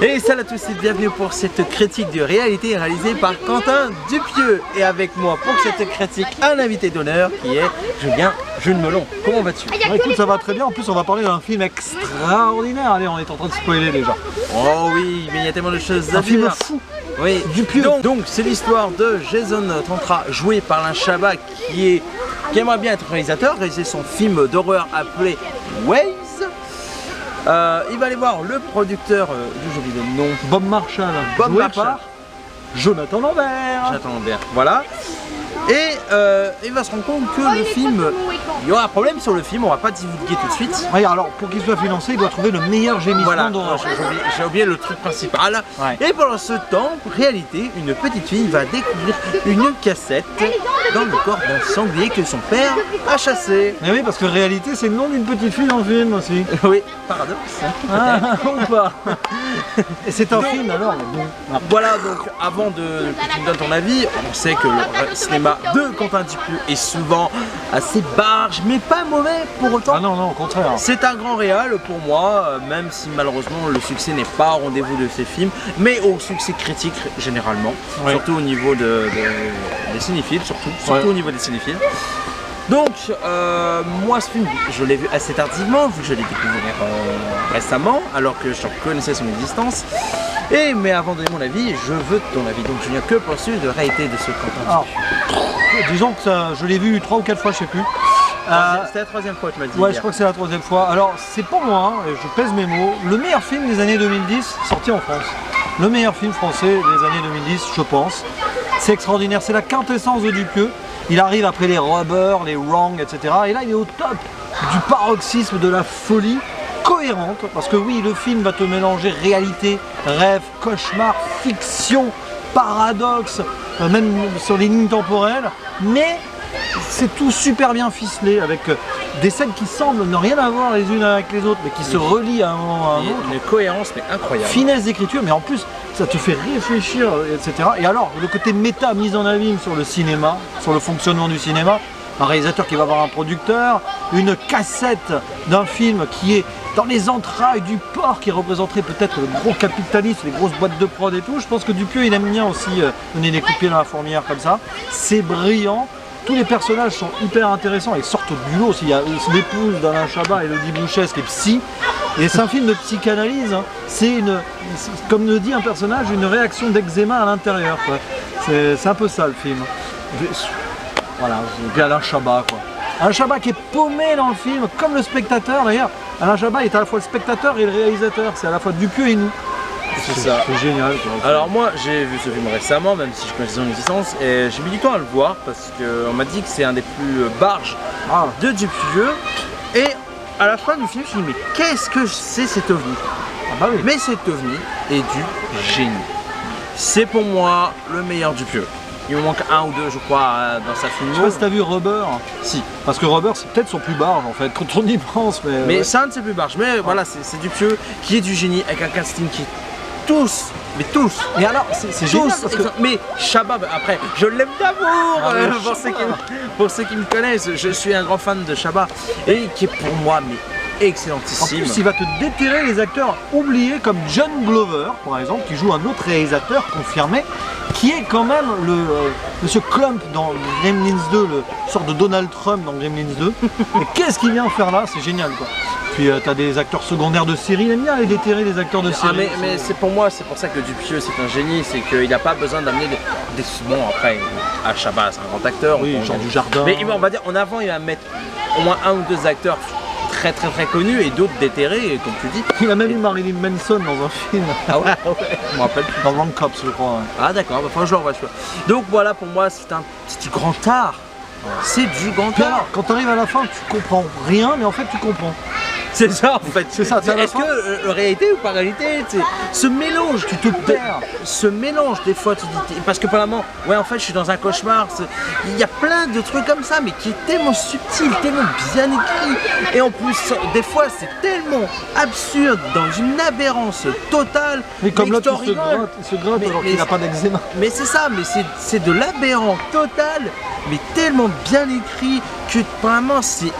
Et salut à tous et bienvenue pour cette critique de réalité réalisée par Quentin Dupieux. Et avec moi pour cette critique, un invité d'honneur qui est Julien Jules-Melon. Comment vas-tu? Écoute, ça va très bien. En plus, on va parler d'un film extraordinaire. Allez, on est en train de spoiler déjà. Oh oui, mais il y a tellement de choses à dire. Un film fou. Oui, Dupieux. Donc c'est l'histoire de Jason Tantra, joué par Alain Chabat, qui aimerait bien être réaliser son film d'horreur appelé Waves. Il va aller voir le producteur j'ai oublié le nom. Bob Marshall. Bob joué Marshall. par Jonathan Lambert. Jonathan Lambert, voilà. Et il va se rendre compte que le film, il y aura un problème sur le film, on va pas divulguer tout de suite. Oui, alors pour qu'il soit financé, il doit trouver le meilleur gémissement Voilà, d'horreur. j'ai oublié le truc principal. Ouais. Et pendant ce temps, en réalité, une petite fille va découvrir une cassette dans le corps d'un sanglier que son père a chassé. Mais oui, parce que réalité, c'est le nom d'une petite fille dans le film aussi. Oui, paradoxe. Ah, ou pas. Et c'est un film alors. Bon. Voilà, donc avant que tu me donnes ton avis, on sait que le cinéma de Quentin Dupieux est souvent assez barge, mais pas mauvais pour autant. Ah non, non, au contraire. C'est un grand réal pour moi, même si malheureusement le succès n'est pas au rendez-vous de ses films, mais au succès critique généralement, Oui. surtout au niveau des cinéphiles, surtout Ouais. au niveau des cinéphiles. Donc, moi ce film, je l'ai vu assez tardivement, vu que je l'ai découvert récemment, alors que je connaissais son existence. Mais avant de donner mon avis, je veux ton avis. Donc, Julien, que penses-tu de réalité de ce Quentin Alors, Dupieux? disons que je l'ai vu 3 ou 4 fois, je sais plus. C'était la troisième fois, tu m'as dit. Ouais, hier. je crois que c'est la 3e fois. Alors, c'est pour moi, et je pèse mes mots, le meilleur film des années 2010 sorti en France. Le meilleur film français des années 2010, je pense. C'est extraordinaire, c'est la quintessence de Dupieux. Il arrive après les Rubber, les Wrong, etc. Et là, il est au top du paroxysme de la folie cohérente. Parce que oui, le film va te mélanger réalité, rêve, cauchemar, fiction, paradoxe, même sur les lignes temporelles. Mais c'est tout super bien ficelé avec des scènes qui semblent ne rien avoir les unes avec les autres, mais qui se relient à un moment ou à un Il y a autre. une cohérence mais incroyable. Finesse d'écriture, mais en plus ça te fait réfléchir, etc. Et alors, le côté méta mise en abîme sur le cinéma, sur le fonctionnement du cinéma, un réalisateur qui va voir un producteur, une cassette d'un film qui est dans les entrailles du porc, qui représenterait peut-être le gros capitalisme, les grosses boîtes de prod et tout. Je pense que Dupieux, il aime bien aussi donner des coups de pied dans la fourmilière comme ça. C'est brillant. Tous les personnages sont hyper intéressants et sortent du lot. Il y a l'épouse d'Alain Chabat, Elodie Bouchès, qui est psy. Et c'est un film de psychanalyse. Hein. C'est comme le dit un personnage, une réaction d'eczéma à l'intérieur. C'est un peu ça le film. Voilà, et puis Alain Chabat, quoi. Alain Chabat qui est paumé dans le film, comme le spectateur d'ailleurs. Alain Chabat est à la fois le spectateur et le réalisateur. C'est à la fois Dupieux et nous. C'est ça. C'est génial, quoi. Alors moi j'ai vu ce film récemment, même si je connaissais son existence, et j'ai mis du temps à le voir parce qu'on m'a dit que c'est un des plus barges de Dupieux. Et à la fin du film, je me suis dit mais qu'est-ce que c'est cet ovni? Ah bah oui. Mais cet ovni est du génie. C'est pour moi le meilleur Dupieux. Il me manque un ou deux, je crois, dans sa Je sais filmo. pas si t'as vu Rubber. Si. Parce que Rubber, c'est peut-être son plus barge en fait, quand on y pense. Mais ouais. c'est un de ses plus barges. Mais voilà, c'est Dupieux qui est du génie avec un casting qui est tous. Et alors, c'est génial parce que Mais Chabat, après, je l'aime d'amour. Ah, mais Pour ceux qui me connaissent, je suis un grand fan de Chabat et qui est pour moi mais en excellentissime. plus, il va te déterrer les acteurs oubliés comme John Glover, par exemple, qui joue un autre réalisateur confirmé, qui est quand même le Monsieur Clump dans Gremlins 2, le sorte de Donald Trump dans Gremlins 2. Mais qu'est-ce qu'il vient faire là? C'est génial, quoi. Puis t'as des acteurs secondaires de série, il aime bien aller déterrer les acteurs de série. Mais c'est pour moi, c'est pour ça que Dupieux c'est un génie, c'est qu'il n'a pas besoin d'amener des bon après à Chabat, c'est un grand acteur. Oui, genre du jardin. Mais on va dire en avant il va mettre au moins un ou deux acteurs très connus et d'autres déterrés, comme tu dis. Il a même eu Marilyn Manson dans un film. Ah ouais, je me rappelle plus. Dans Wrong Cops, je crois. Ouais. Ah d'accord, enfin je le revois. Donc voilà, pour moi c'est du grand art. C'est du grand Puis art. alors, quand t'arrives à la fin, tu comprends rien, mais en fait tu comprends. C'est ça en fait. C'est ça, c'est à la Est-ce fin. que réalité ou pas réalité, tu sais, ce mélange, Tu te perds. Ce mélange des fois, tu dis, parce que apparemment, ouais en fait je suis dans un cauchemar, il y a plein de trucs comme ça, mais qui est tellement subtil, tellement bien écrit, et en plus des fois c'est tellement absurde, dans une aberrance totale. Mais comme mais l'autre que il se gratte alors qu'il n'a pas d'eczéma. Mais c'est ça, mais c'est de l'aberrant total, mais tellement bien écrit que vraiment c'est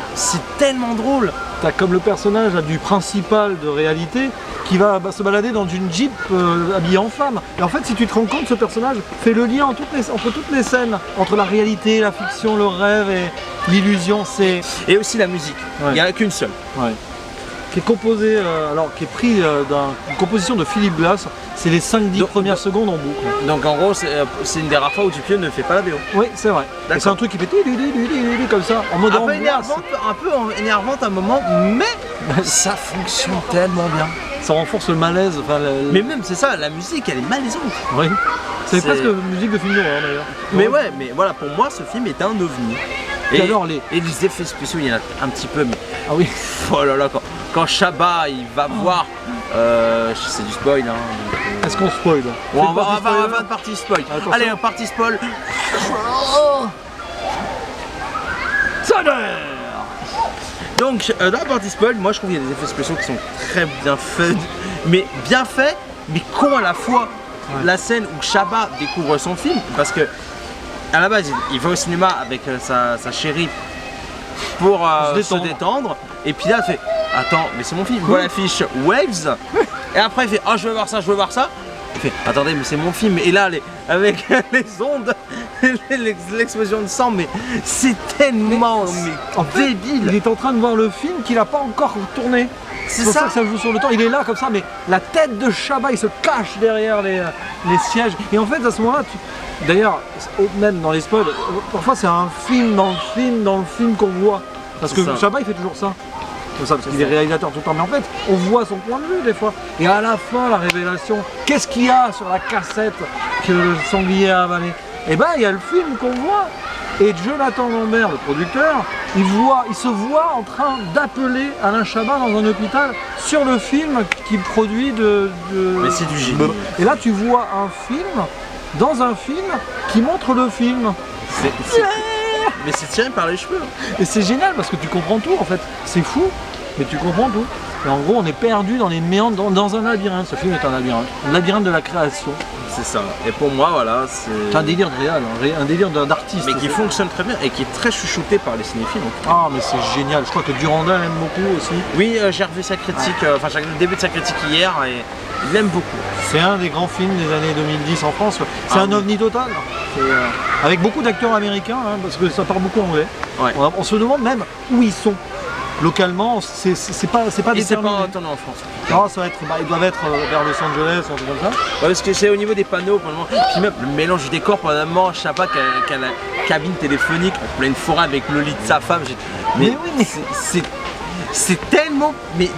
tellement drôle. T'as comme le personnage là, du principal de réalité qui va se balader dans une Jeep habillée en femme. Et en fait, si tu te rends compte, ce personnage fait le lien entre toutes les scènes, entre la réalité, la fiction, le rêve et l'illusion. Et aussi la musique, il n'y en a qu'une seule. Ouais. Qui est composé, qui est pris d'une composition de Philip Glass, c'est les 5-10 premières secondes en boucle. Donc en gros, c'est une des rares fois où Dupieux ne fait pas la BO. Oui, c'est vrai. Et c'est un truc qui fait comme ça, en mode un peu énervante à un moment, mais ça fonctionne tellement bien. Ça renforce le malaise. Mais même, c'est ça, la musique, elle est malaisante. Oui. C'est presque musique de film d'horreur d'ailleurs. Mais ouais, mais voilà, pour moi, ce film est un ovni. Et les effets spéciaux, il y en a un petit peu, mais... Ah oui. Oh là là, quand Chabat, il va voir... c'est du spoil, hein. Est-ce qu'on spoil? On va une partie spoil. Attention. Allez, partie spoil. Donc, dans la partie spoil, moi je trouve qu'il y a des effets spéciaux qui sont très bien faits, mais con à la fois. Ouais. La scène où Chabat découvre son film, parce que à la base il va au cinéma avec sa chérie pour se détendre, et puis là il fait attends, mais c'est mon film, voilà l'affiche Waves, et après il fait oh je veux voir ça, il fait attendez, mais c'est mon film, et là avec les ondes, l'explosion de sang, mais c'est tellement débile. Il est en train de voir le film qu'il n'a pas encore tourné. C'est pour ça que ça joue sur le temps. Il est là comme ça, mais la tête de Chabat, il se cache derrière les sièges. Et en fait, à ce moment-là, d'ailleurs, même dans les spoils, parfois c'est un film dans le film qu'on voit. Parce que Chabat, il fait toujours ça. Parce qu'il est réalisateur tout le temps. Mais en fait, on voit son point de vue des fois. Et à la fin, la révélation, qu'est-ce qu'il y a sur la cassette que le sanglier a avalé? Eh ben, il y a le film qu'on voit. Et Jonathan Lambert, le producteur, il se voit en train d'appeler Alain Chabat dans un hôpital sur le film qu'il produit Mais c'est du génie. Et là, tu vois un film dans un film qui montre le film. Mais c'est tiré par les cheveux. Et c'est génial parce que tu comprends tout en fait. C'est fou, mais tu comprends tout. Et en gros, on est perdu dans les méandres, dans un labyrinthe. Ce film est un labyrinthe de la création. C'est ça. Et pour moi, voilà, c'est un délire de réal, un délire d'artiste. Mais qui fonctionne très bien et qui est très chouchouté par les cinéphiles. Ah, mais c'est génial. Je crois que Durandal aime beaucoup aussi. Oui, j'ai revu sa critique, j'ai le début de sa critique hier et il l'aime beaucoup. C'est un des grands films des années 2010 en France. C'est un ovni total. Avec beaucoup d'acteurs américains, hein, parce que ça parle beaucoup anglais. Ouais. On se demande même où ils sont. Localement, c'est pas déterminé. C'est pas tourné en France. Non, ça va être, ils doivent être vers Los Angeles, un truc comme ça. Ouais, parce que c'est au niveau des panneaux, puis même le mélange du décor, pendant Chabat qui a la cabine téléphonique en pleine forêt avec le lit de sa femme. Mais oui, c'est tellement. Mais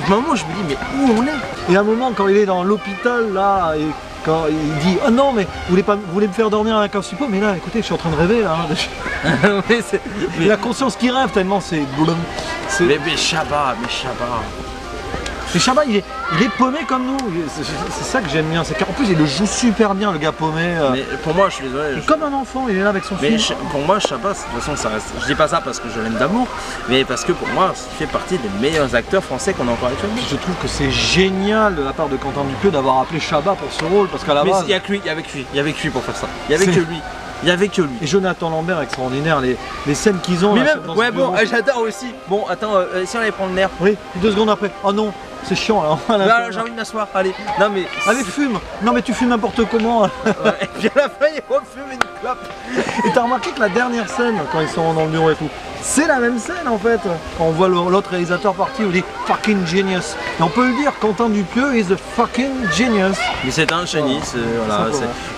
au moment où je me dis, mais où on est? Et à un moment, quand il est dans l'hôpital là, et quand il dit oh non mais vous voulez me faire dormir avec un suppôt, mais là écoutez je suis en train de rêver là. Mais la conscience qui rêve tellement c'est. Mais Chabat. Mais Chabat il est paumé comme nous, c'est ça que j'aime bien, c'est qu'en plus il le joue super bien le gars paumé. Mais pour moi je suis désolé. Comme un enfant, il est là avec son film. Pour moi Chabat, de toute façon ça reste. Je dis pas ça parce que je l'aime d'amour, mais parce que pour moi il fait partie des meilleurs acteurs français qu'on a encore actuellement. Je trouve que c'est génial de la part de Quentin Dupieux d'avoir appelé Chabat pour ce rôle, parce qu'à la base. Mais il y avait que lui pour faire ça. Il y avait que lui. Il n'y avait que lui. Et Jonathan Lambert extraordinaire, les scènes qu'ils ont. Mais là, même, ouais bon, j'adore aussi. Bon, attends, si on allait prendre l'air. Oui, 2 secondes après. Oh non, c'est chiant là. Là, j'ai envie de m'asseoir, allez. Non mais. Allez, fume. Non mais tu fumes n'importe comment. Ouais, et puis à la fin, il refume une clope. Et t'as remarqué que la dernière scène, quand ils sont dans le bureau et tout, c'est la même scène en fait. Quand on voit l'autre réalisateur parti, on dit fucking genius. Et on peut le dire, Quentin Dupieux is the fucking genius. Mais c'est un génie, voilà.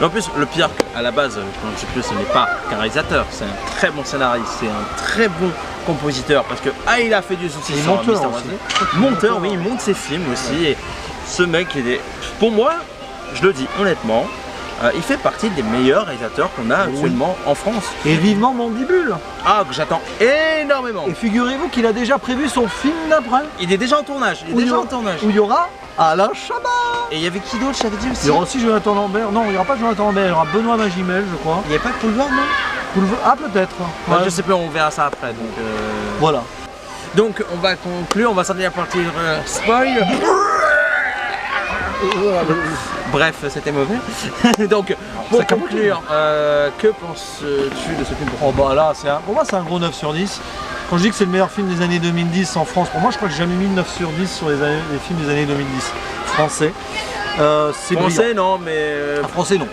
En plus, le pire, à la base, Quentin Dupieux, ce n'est pas qu'un réalisateur, c'est un très bon scénariste, c'est un très bon compositeur, parce que il a fait du souci sur monteur, oui, il monte ses films aussi. Et ce mec, pour moi, je le dis honnêtement, il fait partie des meilleurs réalisateurs qu'on a actuellement en France. Et vivement Mandibule. Ah, que j'attends énormément. Et figurez-vous qu'il a déjà prévu son film d'après. Il est déjà en tournage. Où il y aura Alain Chabat. Et il y avait qui d'autre, j'avais dit aussi? Il y aura aussi Jonathan Lambert. Non, il n'y aura pas Jonathan Lambert, il y aura Benoît Magimel, je crois. Il n'y avait pas Boulevard, non? Ah, peut-être. Ouais. Je sais plus, on verra ça après. Donc, voilà. Donc, on va conclure, on va sortir la partie spoil. Bref, c'était mauvais. Donc, pour conclure, que penses-tu de ce film? Oh bah là, pour moi c'est un gros 9 sur 10. Quand je dis que c'est le meilleur film des années 2010 en France, pour moi je crois que j'ai jamais mis 9 sur 10 sur les films des années 2010 français. C'est Français non, mais... Français non.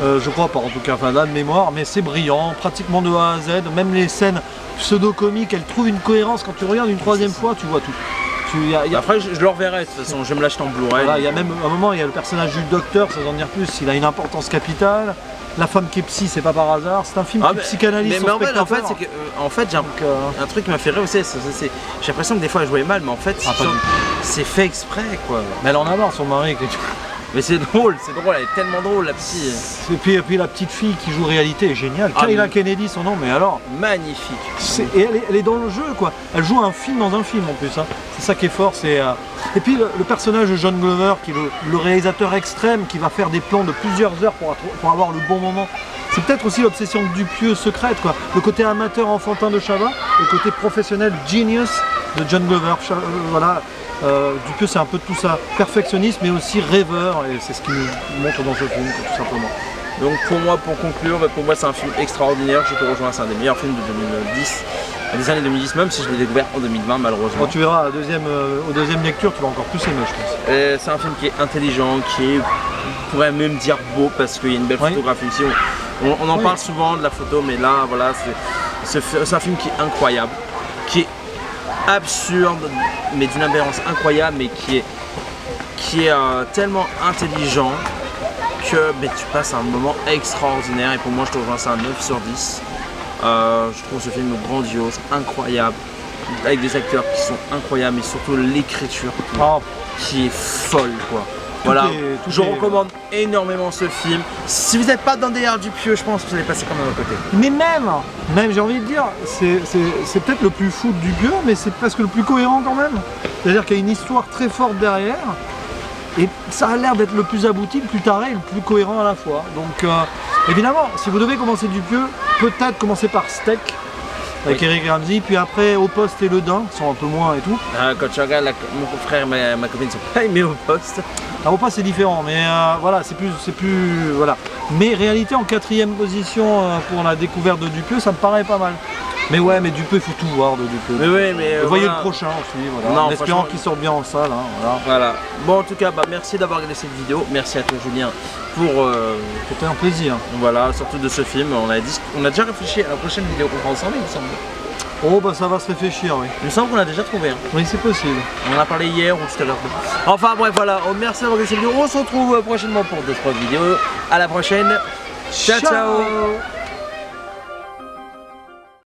Je crois pas en tout cas, enfin là de mémoire, mais c'est brillant, pratiquement de A à Z, même les scènes pseudo-comiques, elles trouvent une cohérence. Quand tu regardes une troisième fois, tu vois tout. Après je le reverrai de toute façon, je vais me l'acheter en Blu-ray. Voilà, il y a même un moment, il y a le personnage du docteur, ça veut en dire plus, il a une importance capitale. La femme qui est psy, c'est pas par hasard, c'est un film qui psychanalyse son spectateur. En fait, c'est que, j'ai un truc qui m'a fait rire aussi, j'ai l'impression que des fois elle jouait mal, mais en fait c'est fait exprès quoi. Mais elle en a marre son mari. Mais c'est drôle, elle est tellement drôle la psy. Et puis la petite fille qui joue réalité est géniale. Kayla Kennedy son nom, mais alors magnifique. Et elle est dans le jeu quoi. Elle joue un film dans un film en plus. Hein. C'est ça qui est fort. Et puis le personnage de John Glover, qui est le réalisateur extrême, qui va faire des plans de plusieurs heures pour avoir le bon moment. C'est peut-être aussi l'obsession de Dupieux secrète quoi. Le côté amateur enfantin de Chabat, le côté professionnel genius de John Glover. Voilà. Dupieux c'est un peu tout ça, perfectionniste mais aussi rêveur, et c'est ce qu'il nous montre dans ce film tout simplement. Donc pour conclure, pour moi c'est un film extraordinaire, je te rejoins, c'est un des meilleurs films de 2010, des années 2010, même si je l'ai découvert en 2020 malheureusement. Quand tu verras au deuxième lecture, tu vas encore plus aimer je pense. C'est un film qui est intelligent, qui est, on pourrait même dire beau, parce qu'il y a une belle photographie ici. On en parle souvent de la photo, mais là voilà, c'est un film qui est incroyable, qui est absurde, mais d'une aberrance incroyable, mais qui est tellement intelligent que tu passes un moment extraordinaire. Et pour moi je te rejoins, c'est un 9 sur 10. Je trouve ce film grandiose, incroyable, avec des acteurs qui sont incroyables, mais surtout l'écriture qui est folle quoi. Voilà, je recommande énormément ce film. Si vous n'êtes pas dans des airs Dupieux, je pense que vous allez passer quand même à côté. Mais même j'ai envie de dire, c'est peut-être le plus fou de Dupieux, mais c'est presque le plus cohérent quand même. C'est-à-dire qu'il y a une histoire très forte derrière, et ça a l'air d'être le plus abouti, le plus taré et le plus cohérent à la fois. Donc évidemment, si vous devez commencer Dupieux, peut-être commencer par Steak, avec Eric Ramsey, puis après Au Poste et Le Dain, qui sont un peu moins et tout. Quand tu regardes, mon frère et ma copine ne sont pas aimés Au Poste. Au Poste c'est différent, mais voilà, c'est plus voilà. Mais réalité en 4e position pour la découverte de Dupieux, ça me paraît pas mal. Mais ouais, mais Dupieux, il faut tout voir de Dupieux. Mais voyez le prochain aussi, voilà. En espérant qu'il sorte bien en salle. Hein, voilà. Bon, en tout cas, merci d'avoir regardé cette vidéo. Merci à toi, Julien, pour... C'était un plaisir. Voilà, surtout de ce film. On a déjà réfléchi à la prochaine vidéo qu'on fera ensemble, il me semble. Oh bah ça va se réfléchir, oui. Il me semble qu'on l'a déjà trouvé. Hein. Oui, c'est possible. On en a parlé hier ou tout à l'heure. Enfin bref, voilà. Merci d'avoir regardé cette vidéo. On se retrouve prochainement pour d'autres vidéos. À la prochaine. Ciao, ciao.